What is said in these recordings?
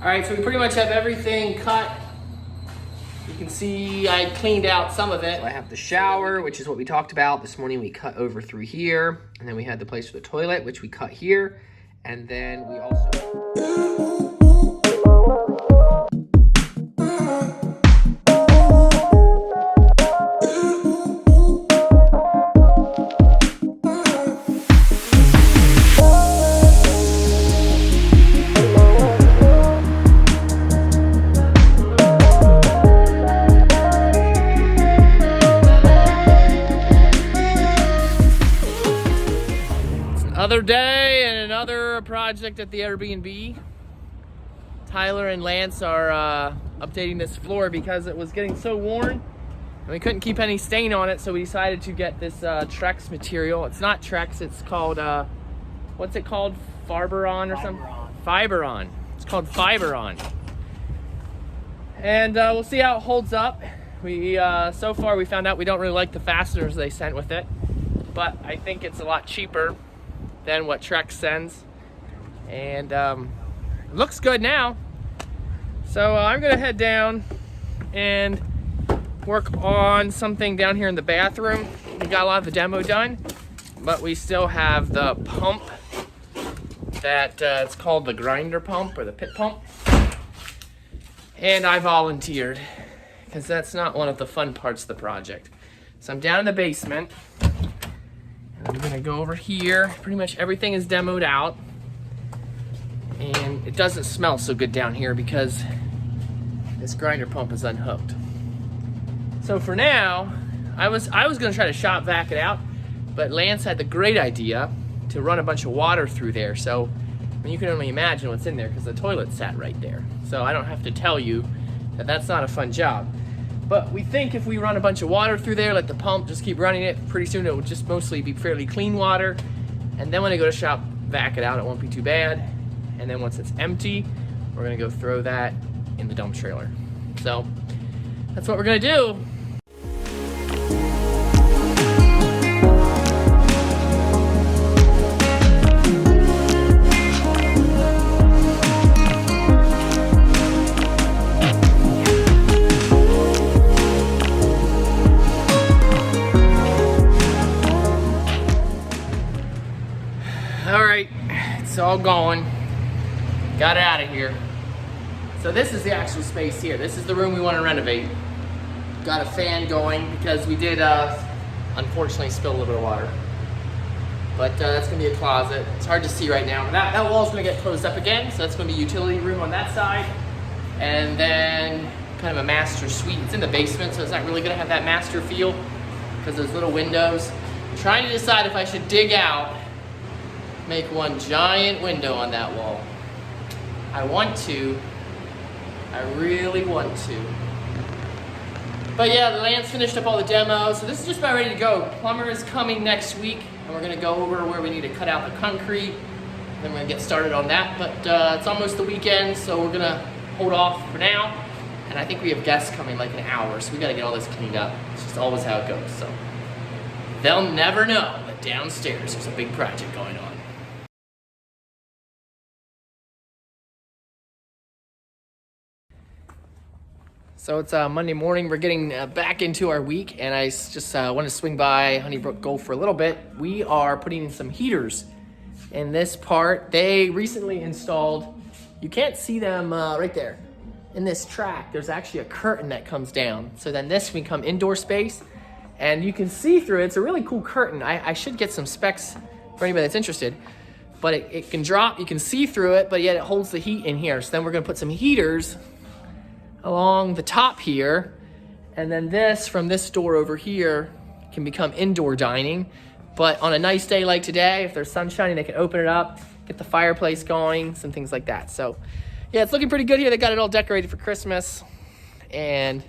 All right, so we pretty much have everything cut. You can see I cleaned out some of it. I have the shower, which is what we talked about. This morning we cut over through here. And then we had the place for the toilet, which we cut here. And then we also... Another day and another project at the Airbnb. Tyler and Lance are updating this floor because it was getting so worn and we couldn't keep any stain on it, so we decided to get this Trex material. It's not Trex, it's called, what's it called? Fiberon or something? Fiberon. It's called Fiberon. And we'll see how it holds up. We so far we found out we don't really like the fasteners they sent with it, but I think it's a lot cheaper than what Trex sends, and it looks good now. So I'm gonna head down and work on something down here in the bathroom. We got a lot of the demo done, but we still have the pump that it's called the grinder pump or the pit pump, and I volunteered because that's not one of the fun parts of the project. So I'm down in the basement. I'm gonna go over here. Pretty much everything is demoed out, and it doesn't smell so good down here because this grinder pump is unhooked. So for now, I was gonna try to shop vac it out, but Lance had the great idea to run a bunch of water through there. So I mean, you can only imagine what's in there because the toilet sat right there. So I don't have to tell you that that's not a fun job. But we think if we run a bunch of water through there, let the pump just keep running it, pretty soon it will just mostly be fairly clean water. And then when I go to shop vac it out, it won't be too bad. And then once it's empty, we're gonna go throw that in the dump trailer. So that's what we're gonna do. It's all going. Got it out of here. So this is the actual space here. This is the room we want to renovate. Got a fan going because we did unfortunately spill a little bit of water. But that's gonna be a closet. It's hard to see right now. That wall's gonna get closed up again, so that's gonna be utility room on that side. And then kind of a master suite. It's in the basement, so it's not really gonna have that master feel because those little windows. I'm trying to decide if I should dig out, make one giant window on that wall. I want to. I really want to. But yeah, the Lance finished up all the demos, so this is just about ready to go. Plumber is coming next week, and we're gonna go over where we need to cut out the concrete. Then we're gonna get started on that, but it's almost the weekend, so we're gonna hold off for now. And I think we have guests coming like an hour, so we gotta get all this cleaned up. It's just always how it goes, so. They'll never know that downstairs there's a big project going on. So it's Monday morning, we're getting back into our week, and I just want to swing by Honeybrook Golf for a little bit. We are putting in some heaters in this part. They recently installed, you can't see them right there. In this track, there's actually a curtain that comes down. So then this can become indoor space, and you can see through it. It's a really cool curtain. I should get some specs for anybody that's interested. But it can drop, you can see through it, but yet it holds the heat in here. So then we're gonna put some heaters along the top here, and then this from this door over here can become indoor dining. But on a nice day like today, if there's sun shining, they can open it up, get the fireplace going, some things like that. So yeah, it's looking pretty good here. They got it all decorated for Christmas, and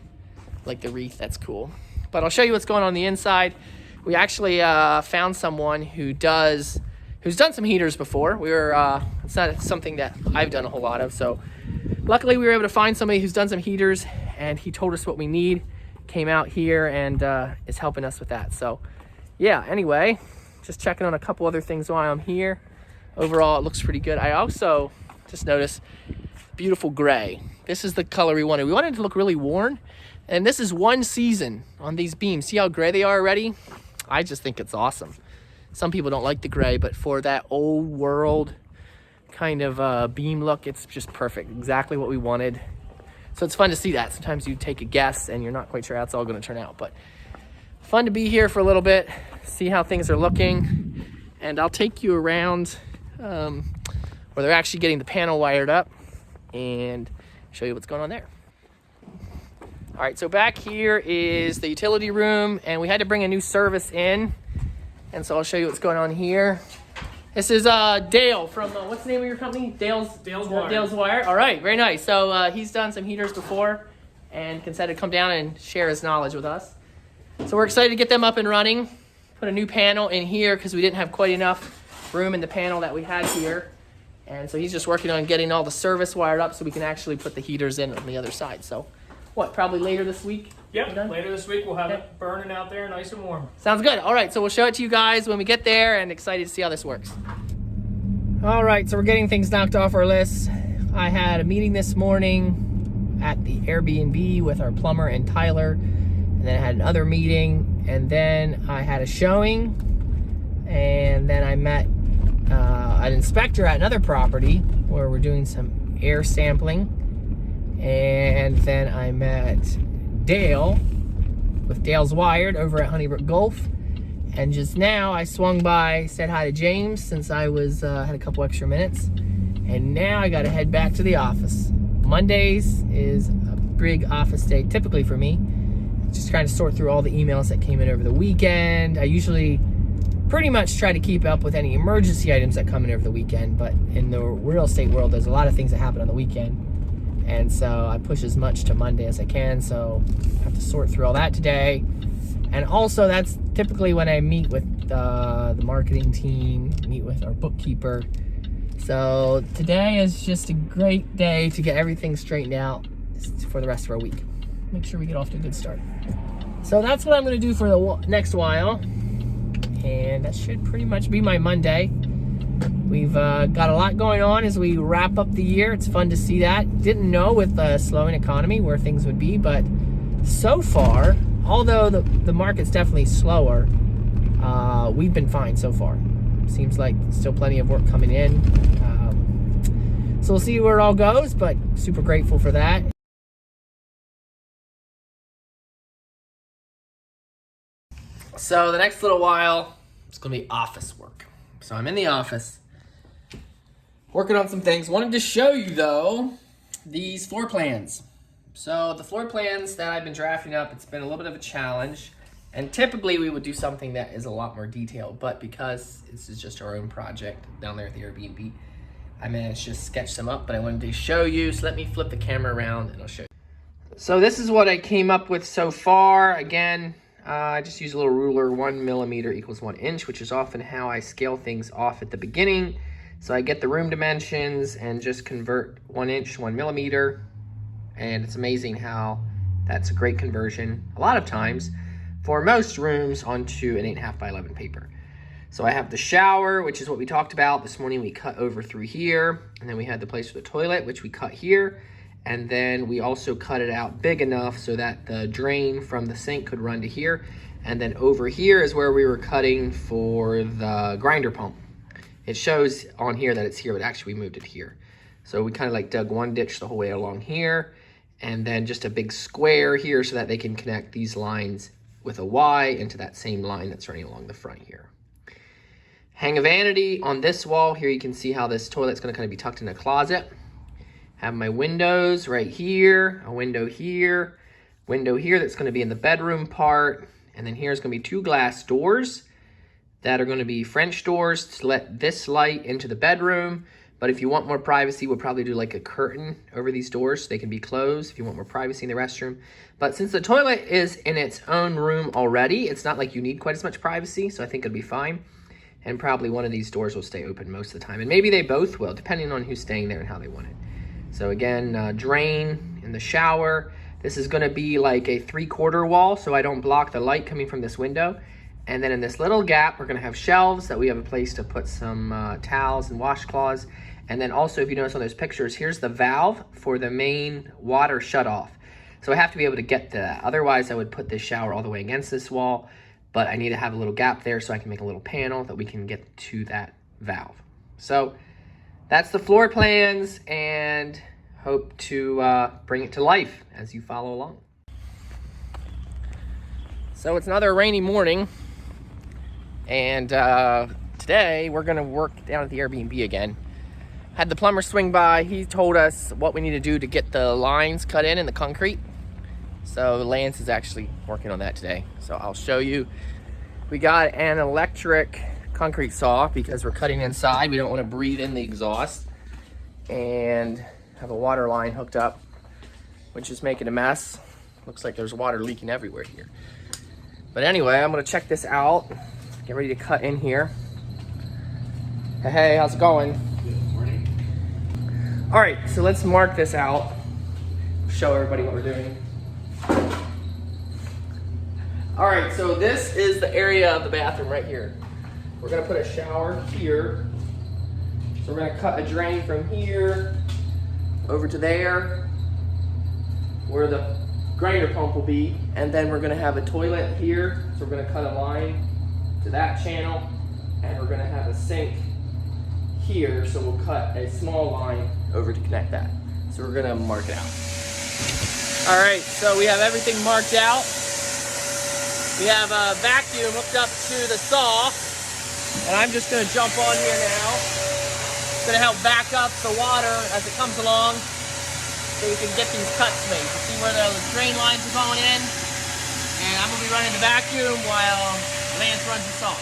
like the wreath, that's cool. But I'll show you what's going on the inside. We actually found someone who's done some heaters before. It's not something that I've done a whole lot of, so luckily we were able to find somebody who's done some heaters, and he told us what we need, came out here and is helping us with that. So yeah, anyway, just checking on a couple other things while I'm here. Overall, it looks pretty good. I also just noticed beautiful gray. This is the color we wanted. We wanted it to look really worn. And this is one season on these beams. See how gray they are already? I just think it's awesome. Some people don't like the gray, but for that old world kind of beam look, it's just perfect. Exactly what we wanted. So it's fun to see that. Sometimes you take a guess and you're not quite sure how it's all going to turn out. But fun to be here for a little bit, see how things are looking. And I'll take you around where they're actually getting the panel wired up and show you what's going on there. All right, so back here is the utility room, and we had to bring a new service in. And so I'll show you what's going on here. This is Dale from, what's the name of your company? Dale's Wire. Dale's Wire. All right, very nice. So he's done some heaters before and decided to come down and share his knowledge with us. So we're excited to get them up and running. Put a new panel in here because we didn't have quite enough room in the panel that we had here. And so he's just working on getting all the service wired up so we can actually put the heaters in on the other side. So what, probably later this week? Yep, later this week we'll have it burning out there nice and warm. Sounds good. All right, so we'll show it to you guys when we get there, and excited to see how this works. All right, so we're getting things knocked off our list. I had a meeting this morning at the Airbnb with our plumber and Tyler, and then I had another meeting, and then I had a showing, and then I met an inspector at another property where we're doing some air sampling. And then I met Dale with Dale's Wired over at Honeybrook Golf. And just now I swung by, said hi to James since I was had a couple extra minutes. And now I got to head back to the office. Mondays is a big office day typically for me. Just trying to sort through all the emails that came in over the weekend. I usually pretty much try to keep up with any emergency items that come in over the weekend. But in the real estate world, there's a lot of things that happen on the weekend. And so I push as much to Monday as I can. So I have to sort through all that today. And also that's typically when I meet with the marketing team, meet with our bookkeeper. So today is just a great day to get everything straightened out for the rest of our week. Make sure we get off to a good start. So that's what I'm gonna do for the next while. And that should pretty much be my Monday. We've got a lot going on as we wrap up the year. It's fun to see that. Didn't know with the slowing economy where things would be, but so far, although the market's definitely slower, we've been fine so far. Seems like still plenty of work coming in. So we'll see where it all goes, but super grateful for that. So the next little while, it's gonna be office work. So I'm in the office, working on some things. Wanted to show you though, these floor plans. So the floor plans that I've been drafting up, it's been a little bit of a challenge. And typically we would do something that is a lot more detailed, but because this is just our own project down there at the Airbnb, I managed to just sketch them up, but I wanted to show you. So let me flip the camera around and I'll show you. So this is what I came up with so far. Again, I just use a little ruler. 1 millimeter equals 1 inch, which is often how I scale things off at the beginning. So I get the room dimensions and just convert 1 inch to 1 millimeter. And it's amazing how that's a great conversion a lot of times for most rooms onto an 8.5 by 11 paper. So I have the shower, which is what we talked about this morning. We cut over through here, and then we had the place for the toilet, which we cut here. And then we also cut it out big enough so that the drain from the sink could run to here. And then over here is where we were cutting for the grinder pump. It shows on here that it's here, but actually we moved it here. So we kind of like dug one ditch the whole way along here, and then just a big square here so that they can connect these lines with a Y into that same line that's running along the front here. Hang a vanity on this wall. Here you can see how this toilet's gonna kind of be tucked in a closet. Have my windows right here, a window here that's gonna be in the bedroom part, and then here's gonna be 2 glass doors that are gonna be French doors to let this light into the bedroom. But if you want more privacy, we'll probably do like a curtain over these doors so they can be closed if you want more privacy in the restroom. But since the toilet is in its own room already, it's not like you need quite as much privacy, so I think it'll be fine. And probably one of these doors will stay open most of the time. And maybe they both will, depending on who's staying there and how they want it. So again, drain in the shower. This is gonna be like a 3/4 wall so I don't block the light coming from this window. And then in this little gap, we're gonna have shelves that we have a place to put some towels and washcloths. And then also, if you notice on those pictures, here's the valve for the main water shutoff. So I have to be able to get to that. Otherwise, I would put this shower all the way against this wall, but I need to have a little gap there so I can make a little panel that we can get to that valve. So that's the floor plans, and hope to bring it to life as you follow along. So it's another rainy morning, and today we're gonna work down at the Airbnb again. Had the plumber swing by. He told us what we need to do to get the lines cut in the concrete. So Lance is actually working on that today. So I'll show you. We got an electric concrete saw because we're cutting inside. We don't want to breathe in the exhaust. And have a water line hooked up, which is making a mess. Looks like there's water leaking everywhere here. But anyway, I'm gonna check this out. Get ready to cut in here. Hey, how's it going? Good morning. All right, so let's mark this out. Show everybody what we're doing. All right, so this is the area of the bathroom right here. We're gonna put a shower here. So we're gonna cut a drain from here over to there, where the grinder pump will be, and then we're gonna have a toilet here. So we're gonna cut a line to that channel, and we're gonna have a sink here, so we'll cut a small line over to connect that. So we're gonna mark it out. All right, so we have everything marked out. We have a vacuum hooked up to the saw, and I'm just gonna jump on here now. It's gonna help back up the water as it comes along, so we can get these cuts made. You see where the drain lines are going in, and I'm gonna be running the vacuum while Lance runs the saw.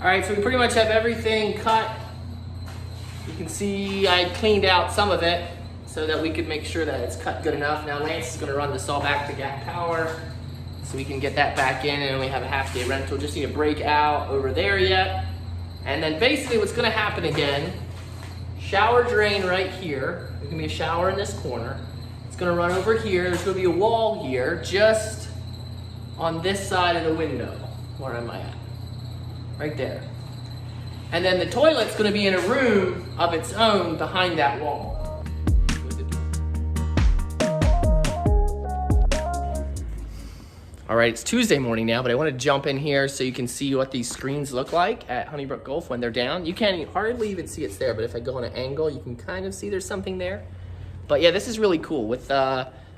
All right, so we pretty much have everything cut. You can see I cleaned out some of it so that we could make sure that it's cut good enough. Now Lance is gonna run the saw back to gap power so we can get that back in, and we have a half-day rental. Just need to break out over there yet. And then basically what's gonna happen again, shower drain right here. There's gonna be a shower in this corner. It's gonna run over here. There's gonna be a wall here just on this side of the window. Where am I at? Right there. And then the toilet's gonna be in a room of its own behind that wall. All right, it's Tuesday morning now, but I wanna jump in here so you can see what these screens look like at Honeybrook Golf when they're down. You can't hardly even see it's there, but if I go on an angle, you can kind of see there's something there. But yeah, this is really cool with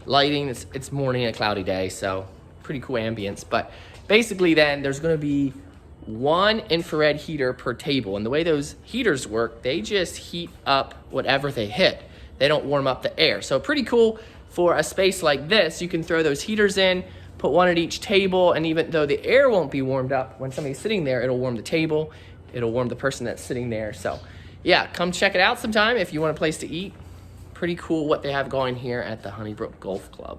lighting. It's morning and a cloudy day, so pretty cool ambience. But basically then there's gonna be one infrared heater per table. And the way those heaters work, they just heat up whatever they hit. They don't warm up the air. So pretty cool for a space like this. You can throw those heaters in, put one at each table, and even though the air won't be warmed up, when somebody's sitting there, it'll warm the table, it'll warm the person that's sitting there. So yeah, come check it out sometime if you want a place to eat. Pretty cool what they have going here at the Honeybrook Golf Club.